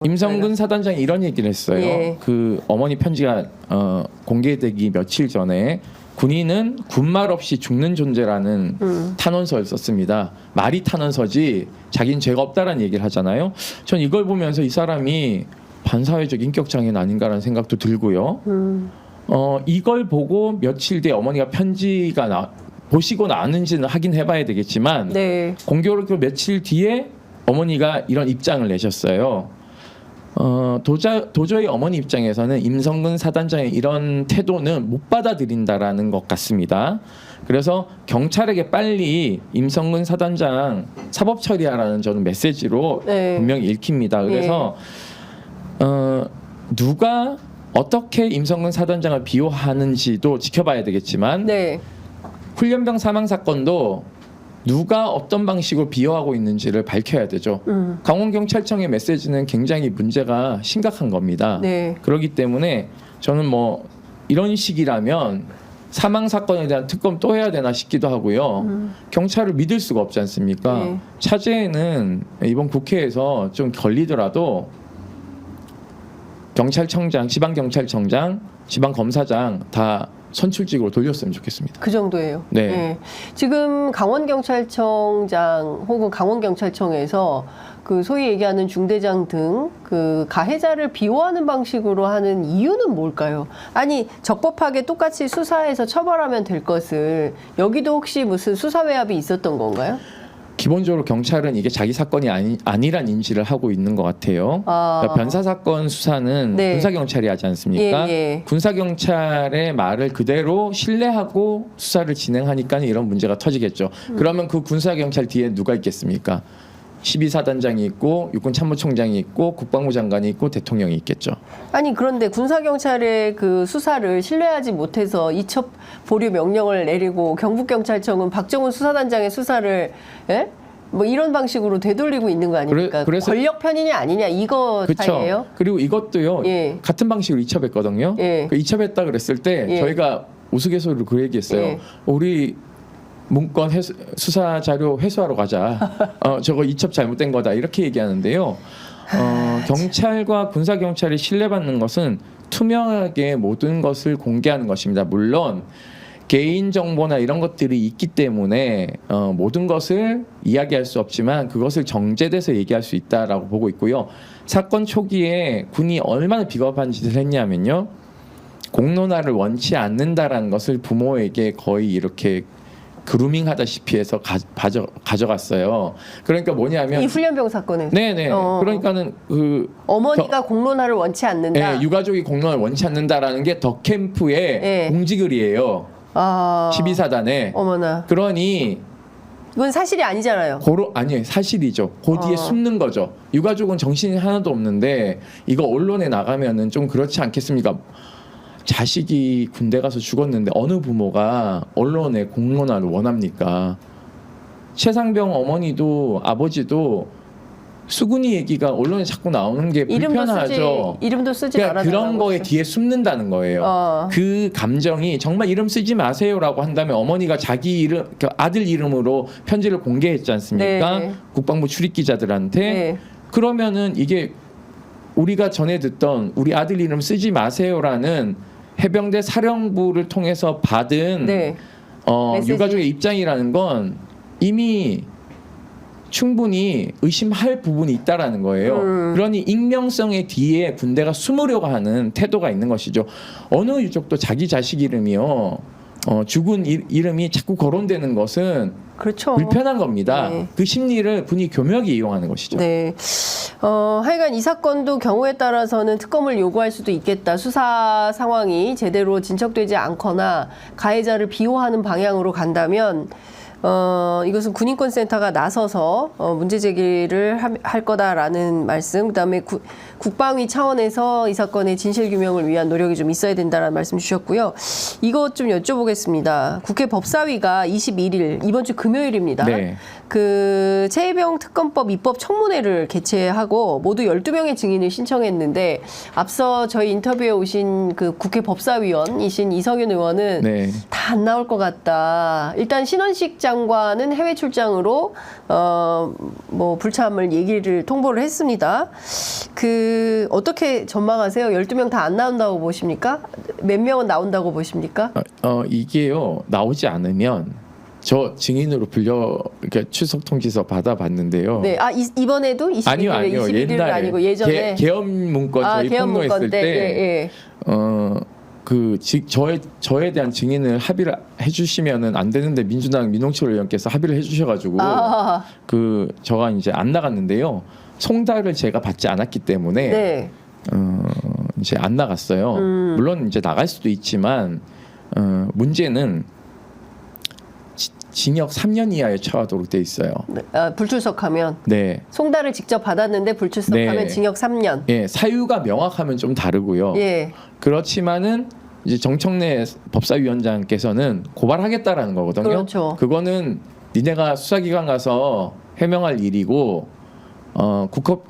임성근 사단장이 이런 얘기를 했어요. 예. 그 어머니 편지가 공개되기 며칠 전에 군인은 군말 없이 죽는 존재라는 탄원서를 썼습니다. 말이 탄원서지 자기는 죄가 없다라는 얘기를 하잖아요. 전 이걸 보면서 이 사람이 반사회적 인격장애는 아닌가라는 생각도 들고요. 이걸 보고 며칠 뒤에 어머니가 편지가 보시고 나는지는 확인해봐야 되겠지만 네. 공교롭게 며칠 뒤에 어머니가 이런 입장을 내셨어요. 도저히 어머니 입장에서는 임성근 사단장의 이런 태도는 못 받아들인다라는 것 같습니다. 그래서 경찰에게 빨리 임성근 사단장 사법 처리하라는 저는 메시지로 네. 분명히 읽힙니다. 그래서 누가 어떻게 임성근 사단장을 비호하는지도 지켜봐야 되겠지만 네. 훈련병 사망 사건도 누가 어떤 방식으로 비호하고 있는지를 밝혀야 되죠. 강원경찰청의 메시지는 굉장히 문제가 심각한 겁니다. 네. 그렇기 때문에 저는 뭐 이런 식이라면 사망 사건에 대한 특검 또 해야 되나 싶기도 하고요. 경찰을 믿을 수가 없지 않습니까? 네. 차제에는 이번 국회에서 좀 걸리더라도 경찰청장, 지방경찰청장, 지방검사장 다 선출직으로 돌렸으면 좋겠습니다. 그 정도예요. 네. 지금 강원경찰청장 혹은 강원경찰청에서 그 소위 얘기하는 중대장 등 그 가해자를 비호하는 방식으로 하는 이유는 뭘까요? 아니 적법하게 똑같이 수사해서 처벌하면 될 것을 여기도 혹시 무슨 수사 외압이 있었던 건가요? 기본적으로 경찰은 이게 자기 사건이 아니란 인지를 하고 있는 것 같아요. 그러니까 변사 사건 수사는 네. 군사 경찰이 하지 않습니까? 예. 군사 경찰의 말을 그대로 신뢰하고 수사를 진행하니까 이런 문제가 터지겠죠. 그러면 그 군사 경찰 뒤에 누가 있겠습니까? 12사단장이 있고 육군 참모총장이 있고 국방부 장관이 있고 대통령이 있겠죠. 아니 그런데 군사경찰의 그 수사를 신뢰하지 못해서 이첩 보류 명령을 내리고 경북경찰청은 박정훈 수사단장의 수사를 뭐 이런 방식으로 되돌리고 있는 거 아닙니까? 그래서 권력 편이냐 아니냐 이거 차이예요? 그리고 이것도요. 예. 같은 방식으로 이첩했거든요. 예. 그 이첩했다 그랬을 때 예. 저희가 우스갯소리로 그 얘기했어요. 예. 우리 문건 수사 자료 회수하러 가자. 저거 이첩 잘못된 거다 이렇게 얘기하는데요. 경찰과 군사 경찰이 신뢰받는 것은 투명하게 모든 것을 공개하는 것입니다. 물론 개인 정보나 이런 것들이 있기 때문에 모든 것을 이야기할 수 없지만 그것을 정제돼서 얘기할 수 있다라고 보고 있고요. 사건 초기에 군이 얼마나 비겁한 짓을 했냐면요. 공론화를 원치 않는다라는 것을 부모에게 거의 이렇게 그루밍 하다시피 해서 가져갔어요. 그러니까 뭐냐면 이 훈련병 사건에서. 네네. 그러니까는 그 어머니가 공론화를 원치 않는다. 네, 유가족이 공론화를 원치 않는다라는 게 더 캠프의 예. 공지글이에요. 12사단에. 어머나. 그러니 이건 사실이 아니잖아요. 아니에요. 사실이죠. 그 뒤에 숨는 거죠. 유가족은 정신이 하나도 없는데 이거 언론에 나가면은 좀 그렇지 않겠습니까? 자식이 군대 가서 죽었는데 어느 부모가 언론에 공론화를 원합니까? 최상병 어머니도 아버지도 수근이 얘기가 언론에 자꾸 나오는 게 불편하죠. 이름도 쓰지 그러니까 말아달라고 그런 거에 했어요. 뒤에 숨는다는 거예요. 그 감정이 정말 이름 쓰지 마세요라고 한다면 어머니가 자기 이름, 아들 이름으로 편지를 공개했지 않습니까? 네. 국방부 출입 기자들한테. 네. 그러면은 이게 우리가 전에 듣던 우리 아들 이름 쓰지 마세요라는 해병대 사령부를 통해서 받은 네. 메시지. 유가족의 입장이라는 건 이미 충분히 의심할 부분이 있다라는 거예요. 그러니 익명성의 뒤에 군대가 숨으려고 하는 태도가 있는 것이죠. 어느 유족도 자기 자식 이름이요. 죽은 이름이 자꾸 거론되는 것은 그렇죠. 불편한 겁니다. 네. 그 심리를 군이 교묘하게 이용하는 것이죠. 네. 하여간 이 사건도 경우에 따라서는 특검을 요구할 수도 있겠다. 수사 상황이 제대로 진척되지 않거나 가해자를 비호하는 방향으로 간다면 이것은 군인권센터가 나서서 문제 제기를 할 거다라는 말씀, 그다음에 국방위 차원에서 이 사건의 진실 규명을 위한 노력이 좀 있어야 된다라는 말씀 주셨고요. 이것 좀 여쭤보겠습니다. 국회 법사위가 21일 이번 주 금요일입니다. 네. 그 최혜병 특검법 입법 청문회를 개최하고 모두 12명의 증인을 신청했는데 앞서 저희 인터뷰에 오신 그 국회 법사위원이신 이성윤 의원은 네. 다 안 나올 것 같다. 일단 신원식 장 장관은 해외 출장으로 뭐 불참을 통보를 했습니다. 어떻게 전망하세요? 12명 다 안 나온다고 보십니까? 몇 명은 나온다고 보십니까? 이게요, 나오지 않으면 저 증인으로 그러니까 출석 통지서 받아봤는데요. 네, 이번에도 21일에 아니요, 21일은 옛날에 아니고 예전에 계엄 문건 저희 계엄 폭로했을 문건 때, 저에 대한 증인을 합의를 해주시면은 안 되는데 민주당 민홍철 의원께서 합의를 해주셔가지고 저가 이제 안 나갔는데요. 송달을 제가 받지 않았기 때문에 네. 이제 안 나갔어요. 물론 이제 나갈 수도 있지만 문제는 징역 3년 이하에 처하도록 돼 있어요. 네. 불출석하면 네. 송달을 직접 받았는데 불출석하면 네. 징역 3년. 예, 사유가 명확하면 좀 다르고요. 예. 그렇지만은 이제 정청래 법사위원장께서는 고발하겠다라는 거거든요. 그렇죠. 그거는 니네가 수사기관 가서 해명할 일이고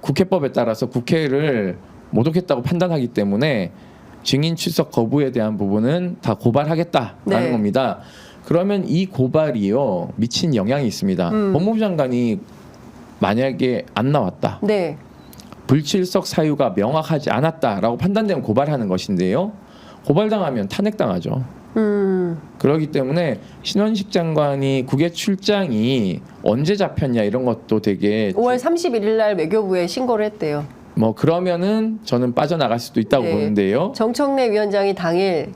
국회법에 따라서 국회를 모독했다고 판단하기 때문에 증인 출석 거부에 대한 부분은 다 고발하겠다라는 네. 겁니다. 그러면 이 고발이요 미친 영향이 있습니다. 법무부 장관이 만약에 안 나왔다. 네. 불출석 사유가 명확하지 않았다라고 판단되면 고발하는 것인데요. 고발당하면 탄핵당하죠. 그렇기 때문에 신원식 장관이 국외 출장이 언제 잡혔냐 이런 것도 되게 5월 31일 날 외교부에 신고를 했대요. 뭐 그러면은 저는 빠져나갈 수도 있다고 네. 보는데요. 정청래 위원장이 당일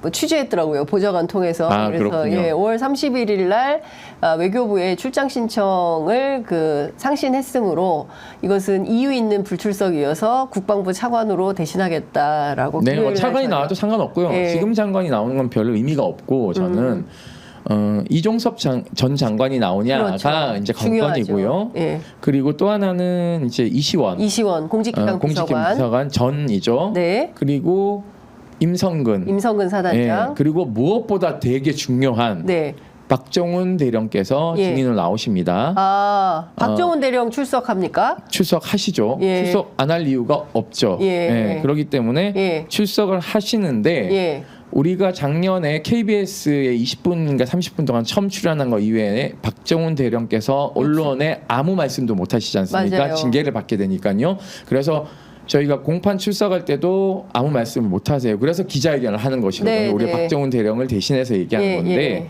취재했더라고요. 보좌관 통해서. 그래서 그렇군요. 5월 31일 날 외교부에 출장 신청을 상신했으므로 이것은 이유 있는 불출석이어서 국방부 차관으로 대신하겠다라고. 네, 뭐 차관이 나와도 상관없고요. 예. 지금 장관이 나오는 건 별로 의미가 없고 저는 이종섭 전 장관이 나오냐가 그렇죠. 이제 관건이고요. 예. 그리고 또 하나는 이제 이시원 공직기강 공직기강 비서관 전이죠. 네. 그리고 임성근 사단장. 예, 그리고 무엇보다 되게 중요한 네. 박정훈 대령께서 예. 증인으로 나오십니다. 박정훈 대령 출석합니까? 출석하시죠. 예. 출석 안 할 이유가 없죠. 예. 그렇기 때문에 예. 출석을 하시는데 예. 우리가 작년에 KBS에 20분인가 30분 동안 처음 출연한 거 이외에 박정훈 대령께서 언론에 아무 말씀도 못 하시지 않습니까? 맞아요. 징계를 받게 되니까요. 그래서 저희가 공판 출석할 때도 아무 말씀을 못 하세요. 그래서 기자회견을 하는 것이거든요. 네, 우리 네. 박정훈 대령을 대신해서 얘기하는 건데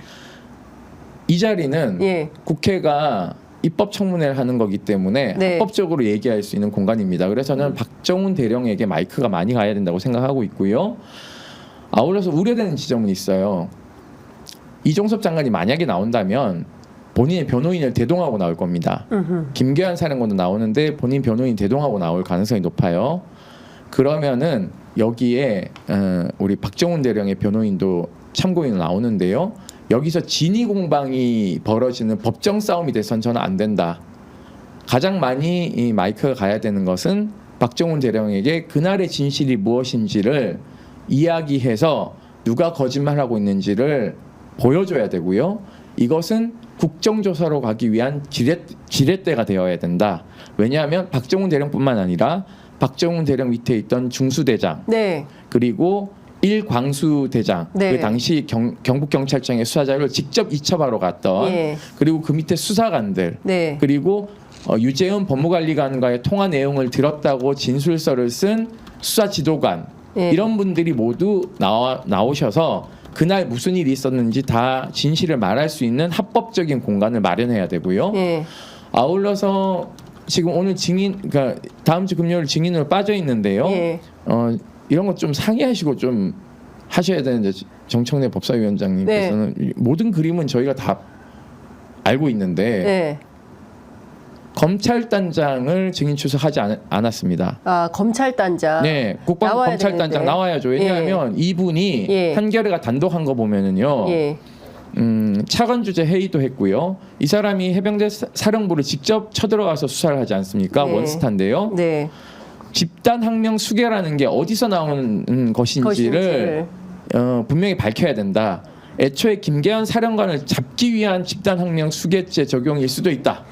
이 자리는 예. 국회가 입법 청문회를 하는 거기 때문에 네. 합법적으로 얘기할 수 있는 공간입니다. 그래서 저는 박정훈 대령에게 마이크가 많이 가야 된다고 생각하고 있고요. 아울러서 우려되는 지점은 있어요. 이종섭 장관이 만약에 나온다면 본인의 변호인을 대동하고 나올 겁니다. 김계한 사령관도 나오는데 본인 변호인 대동하고 나올 가능성이 높아요. 그러면은 여기에 우리 박정훈 대령의 변호인도 참고인으로 나오는데요. 여기서 진위 공방이 벌어지는 법정 싸움이 돼선 저는 안 된다. 가장 많이 이 마이크가 가야 되는 것은 박정훈 대령에게 그날의 진실이 무엇인지를 이야기해서 누가 거짓말하고 있는지를 보여줘야 되고요. 이것은 국정조사로 가기 위한 지렛대가 되어야 된다. 왜냐하면 박정훈 대령뿐만 아니라 박정훈 대령 밑에 있던 중수대장 네. 그리고 일광수대장 네. 그 당시 경북경찰청의 수사자를 직접 이첩하러 갔던 예. 그리고 그 밑에 수사관들 네. 그리고 유재은 법무관리관과의 통화 내용을 들었다고 진술서를 쓴 수사지도관 예. 이런 분들이 모두 나오셔서 그날 무슨 일이 있었는지 다 진실을 말할 수 있는 합법적인 공간을 마련해야 되고요. 예. 아울러서 지금 오늘 그러니까 다음 주 금요일 증인으로 빠져 있는데요. 예. 이런 것 좀 상의하시고 좀 하셔야 되는데 정청래 법사위원장님께서는 모든 그림은 저희가 다 알고 있는데 네. 검찰단장을 증인 출석하지 않았습니다. 검찰단장. 네, 국방검찰단장 되는데. 나와야죠. 왜냐하면 이분이 예. 한겨레가 단독한 거 보면은요. 예. 차관 주재 회의도 했고요. 이 사람이 해병대 사령부를 직접 쳐들어가서 수사를 하지 않습니까? 네. 원스타인데요. 네. 집단 항명 수계라는 게 어디서 나오는 것인지를 분명히 밝혀야 된다. 애초에 김계현 사령관을 잡기 위한 집단 항명 수계죄 적용일 수도 있다.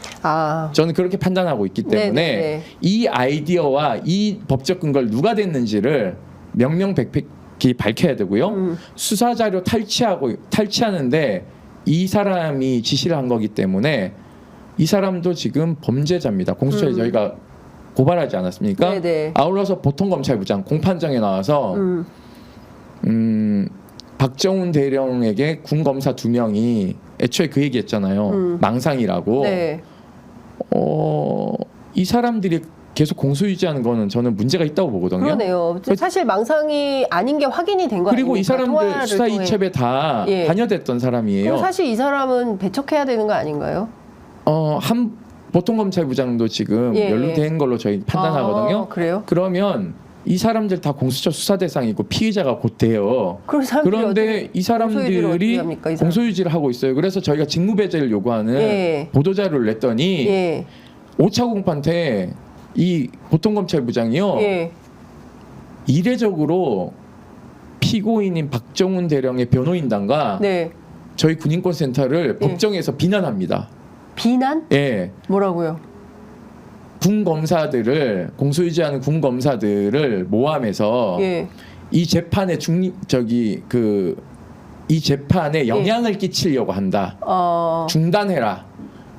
저는 그렇게 판단하고 있기 때문에 네네네. 이 아이디어와 이 법적 근거를 누가 댔는지를 명명백백히 밝혀야 되고요. 수사 자료 탈취하는데 이 사람이 지시를 한 거기 때문에 이 사람도 지금 범죄자입니다. 공수처에 저희가 고발하지 않았습니까? 네네. 아울러서 보통검찰부장 공판장에 나와서 박정훈 대령에게 군 검사 2명이 애초에 그 얘기했잖아요. 망상이라고. 네. 이 사람들이 계속 공소유지하는 거는 저는 문제가 있다고 보거든요. 그러네요. 사실 망상이 아닌 게 확인이 된 거 아닙니까? 그리고 이 사람들 통화를 수사 통해. 이첩에 다 예. 관여됐던 사람이에요. 그럼 사실 이 사람은 배척해야 되는 거 아닌가요? 한 보통검찰부장도 지금 예, 연루된 걸로 저희 판단하거든요. 아, 그래요? 그러면 이 사람들 다 공수처 수사 대상이고 피의자가 곧 돼요. 그런 사람들이 그런데 어떻게 이 공소유지를 어떻게 사람들이 합니까, 이 사람? 공소유지를 하고 있어요. 그래서 저희가 직무배제를 요구하는 예. 보도자료를 냈더니 예. 5차 공판 때 이 보통검찰부장이요. 예. 이례적으로 피고인인 박정훈 대령의 변호인단과 네. 저희 군인권센터를 예. 법정에서 비난합니다. 비난? 예. 뭐라고요? 군 검사들을 공소유지하는 군 검사들을 모함해서 예. 이 재판에 이 재판에 영향을 끼치려고 한다. 중단해라.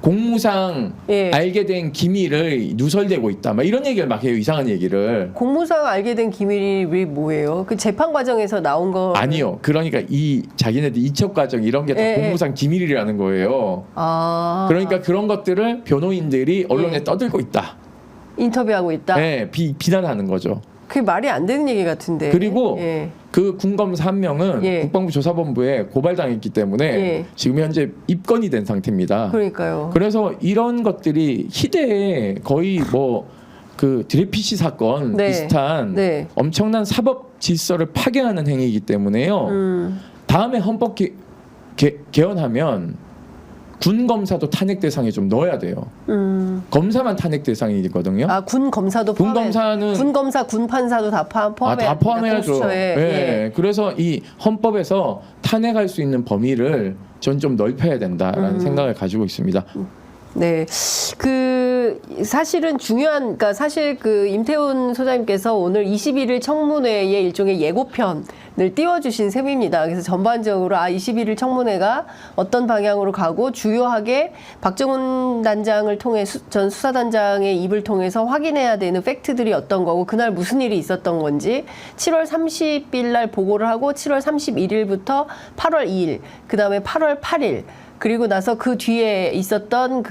공무상 예. 알게 된 기밀을 누설되고 있다. 막 이런 얘기를 막 해요. 이상한 얘기를. 공무상 알게 된 기밀이 뭐예요? 그 재판 과정에서 나온 거 아니요. 그러니까 이 자기네들 이첩 과정 이런 게 다 예, 공무상 기밀이라는 거예요. 그러니까 그런 것들을 변호인들이 언론에 예. 떠들고 있다. 인터뷰하고 있다. 네, 비난하는 거죠. 그게 말이 안 되는 얘기 같은데. 그리고 예. 그 군검사 한 명은 예. 국방부 조사본부에 고발당했기 때문에 예. 지금 현재 입건이 된 상태입니다. 그러니까요. 그래서 이런 것들이 희대에 거의 뭐 그 드레피시 사건 네. 비슷한 네. 엄청난 사법 질서를 파괴하는 행위이기 때문에요. 다음에 헌법 개헌하면 군 검사도 탄핵 대상에 좀 넣어야 돼요. 검사만 탄핵 대상이거든요. 군 검사도 군 검사는 군 검사, 군 판사도 다 포함해야 다 포함해야죠. 공수처에. 예. 예. 그래서 이 헌법에서 탄핵할 수 있는 범위를 전 좀 넓혀야 된다라는 생각을 가지고 있습니다. 네, 그 사실은 그러니까 사실 그 임태훈 소장님께서 오늘 21일 청문회의 일종의 예고편을 띄워주신 셈입니다. 그래서 전반적으로 21일 청문회가 어떤 방향으로 가고 주요하게 박정훈 단장을 통해 전 수사단장의 입을 통해서 확인해야 되는 팩트들이 어떤 거고 그날 무슨 일이 있었던 건지 7월 30일 날 보고를 하고 7월 31일부터 8월 2일, 그 다음에 8월 8일. 그리고 나서 그 뒤에 있었던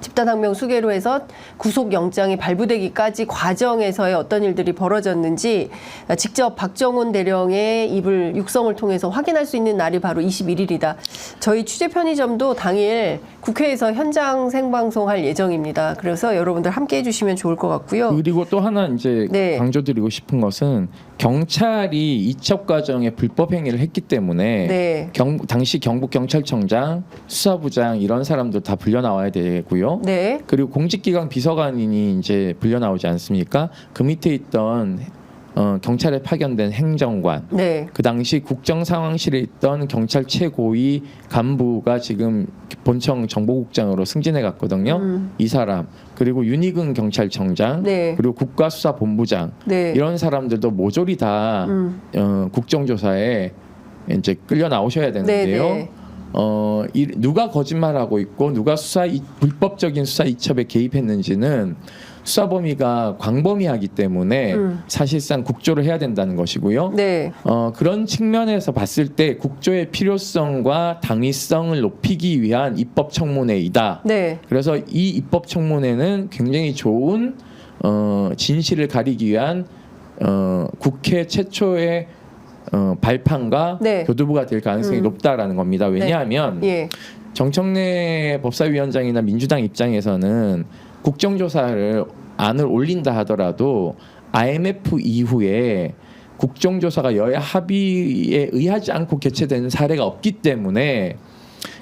집단항명 수괴로 해서 구속영장이 발부되기까지 과정에서의 어떤 일들이 벌어졌는지 직접 박정훈 대령의 입을 육성을 통해서 확인할 수 있는 날이 바로 21일이다. 저희 취재 편의점도 당일 국회에서 현장 생방송할 예정입니다. 그래서 여러분들 함께 해주시면 좋을 것 같고요. 그리고 또 하나 이제 네. 강조드리고 싶은 것은 경찰이 이첩 과정에 불법 행위를 했기 때문에 네. 당시 경북경찰청장, 수사부장 이런 사람들 다 불려 나와야 되고요. 네. 그리고 공직기강 비서관이 이제 불려 나오지 않습니까? 그 밑에 있던 경찰에 파견된 행정관, 네. 그 당시 국정상황실에 있던 경찰 최고위 간부가 지금 본청 정보국장으로 승진해 갔거든요. 이 사람, 그리고 윤희근 경찰청장, 네. 그리고 국가수사본부장 네. 이런 사람들도 모조리 다 국정조사에 이제 끌려 나오셔야 되는데요. 네, 네. 누가 거짓말하고 있고 누가 불법적인 수사 이첩에 개입했는지는 수사 범위가 광범위하기 때문에 사실상 국조를 해야 된다는 것이고요. 네. 그런 측면에서 봤을 때 국조의 필요성과 당위성을 높이기 위한 입법 청문회이다. 네. 그래서 이 입법 청문회는 굉장히 좋은 진실을 가리기 위한 국회 최초의 발판과 네. 교두보가 될 가능성이 높다라는 겁니다. 왜냐하면 예. 정청래 법사위원장이나 민주당 입장에서는 국정조사를 안을 올린다 하더라도 IMF 이후에 국정조사가 여야 합의에 의하지 않고 개최되는 사례가 없기 때문에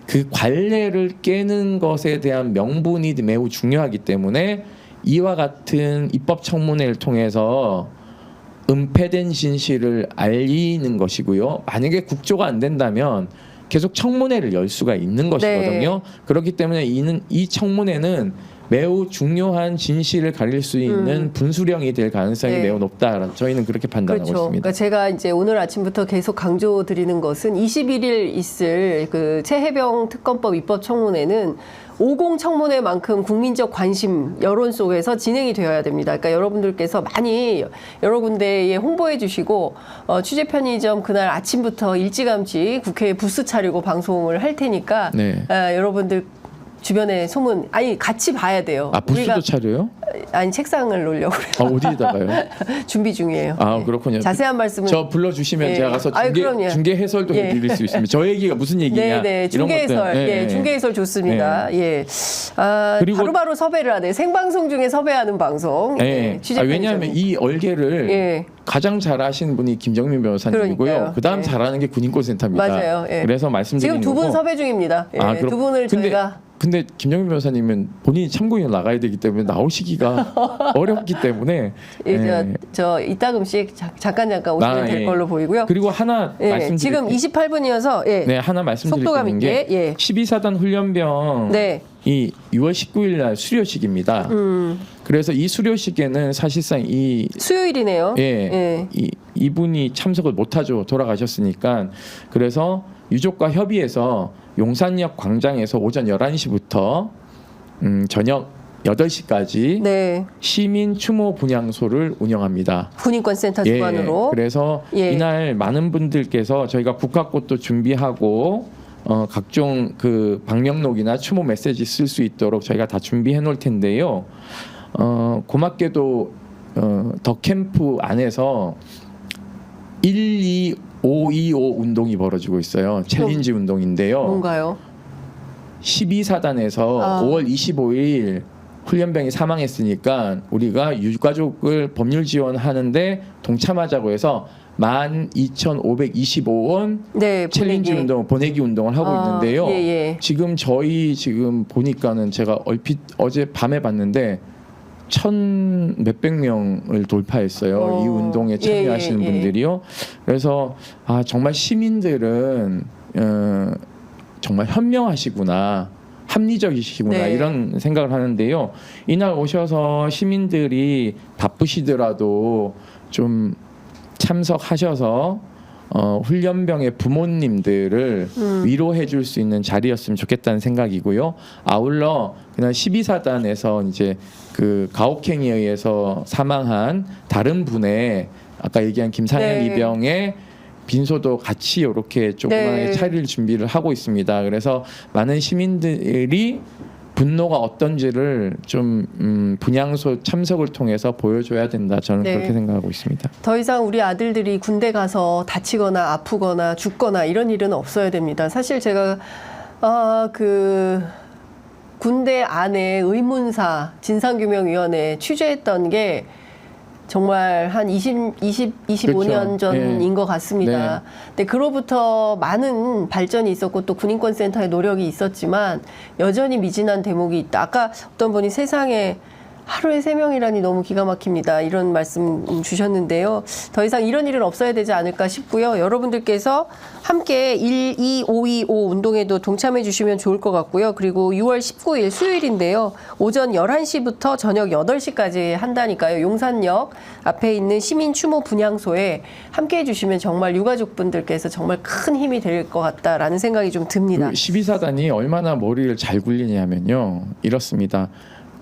그 관례를 깨는 것에 대한 명분이 매우 중요하기 때문에 이와 같은 입법 청문회를 통해서 은폐된 진실을 알리는 것이고요. 만약에 국조가 안 된다면 계속 청문회를 열 수가 있는 것이거든요. 그렇기 때문에 이 청문회는 매우 중요한 진실을 가릴 수 있는 분수령이 될 가능성이 네. 매우 높다. 저희는 그렇게 판단하고 그렇죠. 있습니다. 그러니까 제가 이제 오늘 아침부터 계속 강조드리는 것은 21일 있을 그 최혜병 특검법 입법 청문회는 50 청문회만큼 국민적 관심 여론 속에서 진행이 되어야 됩니다. 그러니까 여러분들께서 많이 여러 군데에 홍보해 주시고 취재 편의점 그날 아침부터 일찌감치 국회에 부스 차리고 방송을 할 테니까 네. 여러분들 주변에 소문 아니 같이 봐야 돼요. 아, 부스도 차려요? 아니 책상을 놓으려고 그래요. 아, 어디에다가요? 준비 중이에요. 아, 네. 그렇군요. 자세한 말씀은 저 불러주시면 예. 제가 가서 아유, 그럼요. 중계 해설도 예. 해드릴 수 있습니다. 저 얘기가 무슨 얘기냐. 네네 이런 중계 것들. 해설 예, 중계 해설 좋습니다. 예. 아, 그리고- 바로바로 섭외를 하네. 생방송 중에 섭외하는 방송. 네. 취재 왜냐하면 편의점이. 이 얼개를 예. 가장 잘하시는 분이 김정민 변호사님이고요. 그러니까요. 그다음 예. 잘하는 게 군인권센터입니다. 맞아요. 예. 그래서 말씀드리는 지금 두 분 거고. 섭외 중입니다. 예, 아, 그럼- 두 분을 저희가 근데 김정민 변호사님은 본인이 참고인 나가야 되기 때문에 나오시기가 어렵기 때문에 예. 저 이따금씩 잠깐 오시면 될 예. 걸로 보이고요. 그리고 하나 예, 말씀드릴 지금 28분이어서 예. 네, 하나 말씀드릴 속도감 게 있게 예. 12사단 훈련병 네. 이 6월 19일 날 수료식입니다. 그래서 이 수료식에는 사실상 이 수요일이네요. 예, 이분이 참석을 못하죠. 돌아가셨으니까. 그래서 유족과 협의해서 용산역 광장에서 오전 11시부터 저녁 8시까지 네. 시민 추모 분향소를 운영합니다. 군인권센터 주관으로. 그래서 예. 이날 많은 분들께서 저희가 국화꽃도 준비하고 각종 그 방명록이나 추모 메시지 쓸 수 있도록 저희가 다 준비해 놓을 텐데요. 고맙게도 더 캠프 안에서 12525 운동이 벌어지고 있어요. 챌린지 운동인데요. 뭔가요? 12사단에서 아. 5월 25일 훈련병이 사망했으니까 우리가 유가족을 법률 지원하는데 동참하자고 해서 12,525원 네, 챌린지 보내기. 운동, 보내기 운동을 하고 있는데요. 예, 예. 지금 저희 지금 보니까는 제가 얼핏 어제 밤에 봤는데 1,000 몇백 명을 돌파했어요. 이 운동에 참여하시는 예, 예, 예. 분들이요. 그래서 정말 시민들은 정말 현명하시구나. 합리적이시구나 네. 이런 생각을 하는데요. 이날 오셔서 시민들이 바쁘시더라도 좀 참석하셔서 훈련병의 부모님들을 위로해 줄 수 있는 자리였으면 좋겠다는 생각이고요. 아울러 그날 12사단에서 이제 그 가혹행위에 의해서 사망한 다른 분의 아까 얘기한 김상현 네. 이병의 빈소도 같이 이렇게 조그맣게 네. 차릴 준비를 하고 있습니다. 그래서 많은 시민들이 분노가 어떤지를 좀 분향소 참석을 통해서 보여줘야 된다. 저는 네. 그렇게 생각하고 있습니다. 더 이상 우리 아들들이 군대 가서 다치거나 아프거나 죽거나 이런 일은 없어야 됩니다. 사실 제가 그 군대 안에 의문사 진상규명위원회 취재했던 게 정말 한 25년 그렇죠. 전인 네. 것 같습니다. 근데 그로부터 많은 발전이 있었고 또 군인권센터의 노력이 있었지만 여전히 미진한 대목이 있다. 아까 어떤 분이 세상에 하루에 3명이라니 너무 기가 막힙니다. 이런 말씀 주셨는데요. 더 이상 이런 일은 없어야 되지 않을까 싶고요. 여러분들께서 함께 12525 운동에도 동참해 주시면 좋을 것 같고요. 그리고 6월 19일 수요일인데요. 오전 11시부터 저녁 8시까지 한다니까요. 용산역 앞에 있는 시민 추모 분향소에 함께 해 주시면 정말 유가족분들께서 정말 큰 힘이 될 것 같다라는 생각이 좀 듭니다. 12사단이 얼마나 머리를 잘 굴리냐면요. 이렇습니다.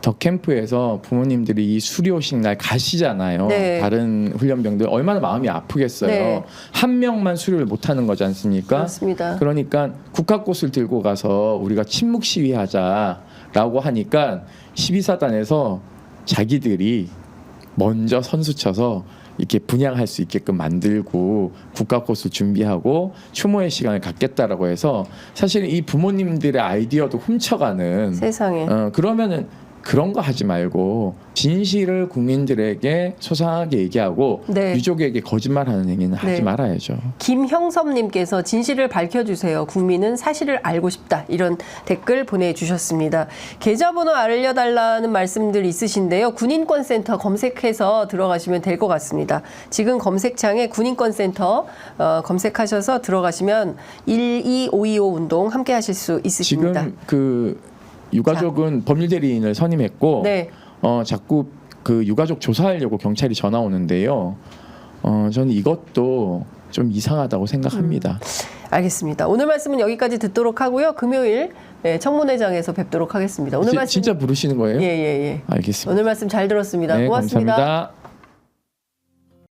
더 캠프에서 부모님들이 이 수료식 날 가시잖아요. 네. 다른 훈련병들 얼마나 마음이 아프겠어요. 네. 한 명만 수료를 못하는 거지 않습니까? 그렇습니다. 그러니까 국화꽃을 들고 가서 우리가 침묵 시위하자라고 하니까 12사단에서 자기들이 먼저 선수 쳐서 이렇게 분양할 수 있게끔 만들고 국가꽃을 준비하고 추모의 시간을 갖겠다라고 해서 사실 이 부모님들의 아이디어도 훔쳐가는 세상에. 그러면은 그런 거 하지 말고 진실을 국민들에게 소상하게 얘기하고 네. 유족에게 거짓말하는 행위는 하지 네. 말아야죠. 김형섭님께서 진실을 밝혀주세요. 국민은 사실을 알고 싶다. 이런 댓글 보내주셨습니다. 계좌번호 알려달라는 말씀들 있으신데요. 군인권센터 검색해서 들어가시면 될 것 같습니다. 지금 검색창에 군인권센터 검색하셔서 들어가시면 12525 운동 함께 하실 수 있으십니다. 지금 그 유가족은 법률 대리인을 선임했고 네. 자꾸 그 유가족 조사하려고 경찰이 전화 오는데요. 저는 이것도 좀 이상하다고 생각합니다. 알겠습니다. 오늘 말씀은 여기까지 듣도록 하고요. 금요일 청문회장에서 뵙도록 하겠습니다. 오늘 말씀 진짜 부르시는 거예요? 예. 알겠습니다. 오늘 말씀 잘 들었습니다. 네, 고맙습니다. 감사합니다.